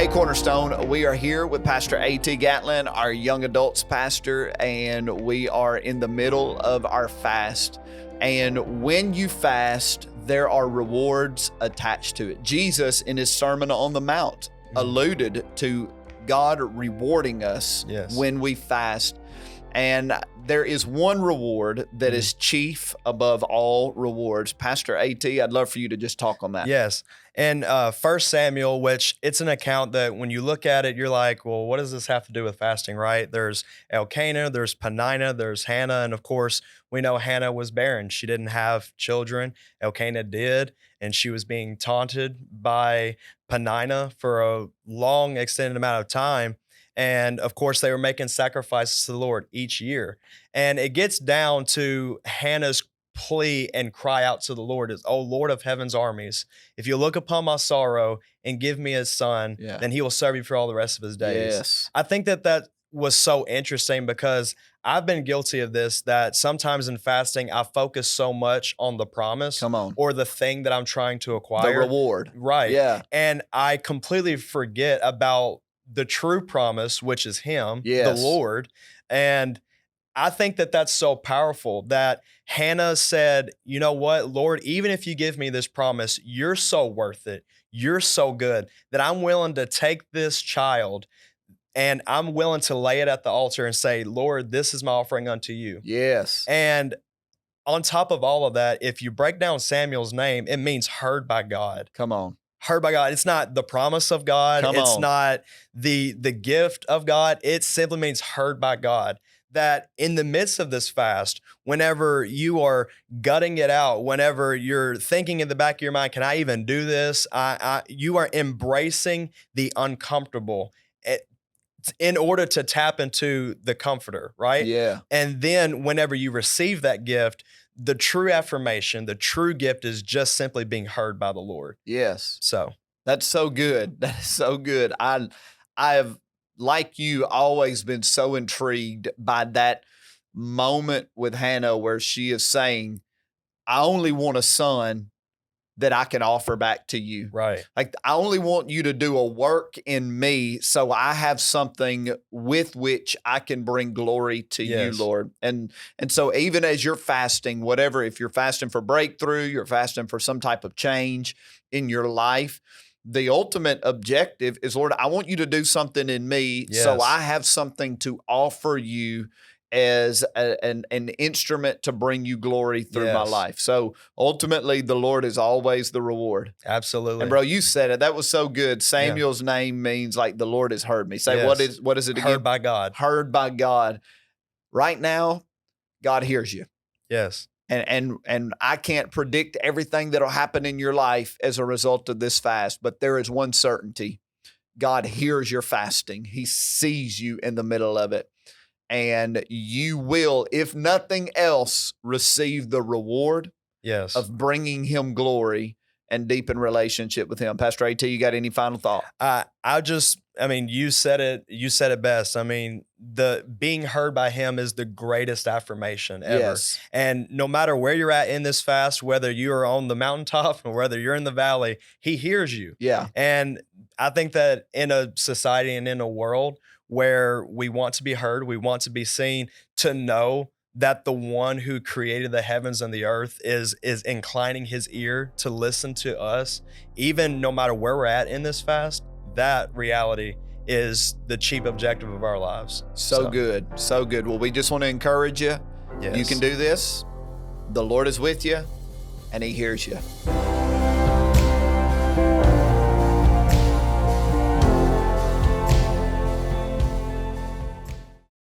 Hey, Cornerstone, we are here with Pastor A.T. Gatlin, our young adults pastor, and we are in the middle of our fast. And when you fast, there are rewards attached to it. Jesus, in his Sermon on the Mount, alluded to God rewarding us when we fast. And there is one reward that is chief above all rewards. Pastor A.T., I'd love for you to just talk on that. Yes. And 1 Samuel, which it's an account that when you look at it, you're like, well, what does this have to do with fasting, right? There's Elkanah, there's Peninnah, there's Hannah. And of course, we know Hannah was barren. She didn't have children. Elkanah did. And she was being taunted by Peninnah for a long extended amount of time. And of course, they were making sacrifices to the Lord each year. And it gets down to Hannah's plea and cry out to the Lord is, "Oh, Lord of heaven's armies, if you look upon my sorrow and give me a son, then he will serve you for all the rest of his days." Yes. I think that was so interesting because I've been guilty of this, that sometimes in fasting, I focus so much on the promise or the thing that I'm trying to acquire. The reward. Right. Yeah. And I completely forget about the true promise, which is him, the Lord. And I think that that's so powerful that Hannah said, you know what, Lord, even if you give me this promise, you're so worth it. You're so good that I'm willing to take this child and I'm willing to lay it at the altar and say, Lord, this is my offering unto you. Yes. And on top of all of that, if you break down Samuel's name, it means heard by God. Come on. Heard by God. It's not the promise of God. It's not the gift of God. It simply means heard by God. That in the midst of this fast, whenever you are gutting it out, whenever you're thinking in the back of your mind, can I even do this? You are embracing the uncomfortable in order to tap into the comforter, right? Yeah. And then whenever you receive that gift, the true affirmation, the true gift is just simply being heard by the Lord. Yes. So that's so good. That is so good. I have, like you, always been so intrigued by that moment with Hannah where she is saying, I only want a son that I can offer back to you. Right. Like, I only want you to do a work in me so I have something with which I can bring glory to you, Lord. And so even as you're fasting, whatever, if you're fasting for breakthrough, you're fasting for some type of change in your life, the ultimate objective is, Lord, I want you to do something in me so I have something to offer you as an instrument to bring you glory through my life. So ultimately, the Lord is always the reward. Absolutely. And bro, you said it. That was so good. Samuel's name means like the Lord has heard me. Say, what is it again? Heard by God. Heard by God. Right now, God hears you. Yes. And I can't predict everything that'll happen in your life as a result of this fast, but there is one certainty. God hears your fasting. He sees you in the middle of it. And you will, if nothing else, receive the reward of bringing him glory and deepen relationship with him. Pastor A.T., you got any final thought? You said it best. I mean, the being heard by him is the greatest affirmation ever. Yes. And no matter where you're at in this fast, whether you are on the mountaintop or whether you're in the valley, he hears you. Yeah. And I think that in a society and in a world where we want to be heard, we want to be seen, to know that the one who created the heavens and the earth is inclining his ear to listen to us, even no matter where we're at in this fast, that reality is the chief objective of our lives. So good. So good. Well, we just want to encourage you. Yes. You can do this. The Lord is with you and he hears you.